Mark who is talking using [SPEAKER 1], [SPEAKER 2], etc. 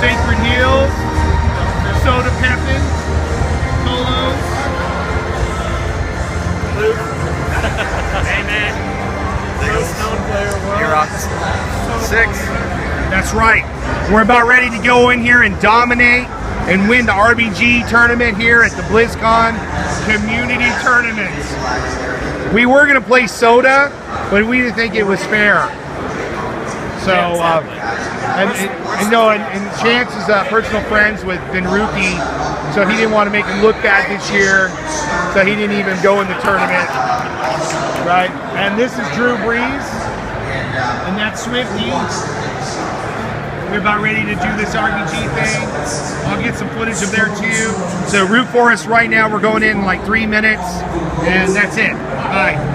[SPEAKER 1] Sacred Heels, Soda Peppin, Polos.
[SPEAKER 2] Hey man.
[SPEAKER 3] You're up. 6.
[SPEAKER 1] That's right. We're about ready to go in here and dominate and win the RBG tournament here at the Blizzcon Community Tournaments. We were going to play Soda, but we didn't think it was fair. So, and Chance is personal friends with Benruki, so he didn't want to make him look bad this year, so he didn't even go in the tournament. Right? And this is Drew Breeze, and that's Swifty. We're about ready to do this RBG thing. I'll get some footage of there too. So root for us right now. We're going in like 3 minutes, and that's it. Bye.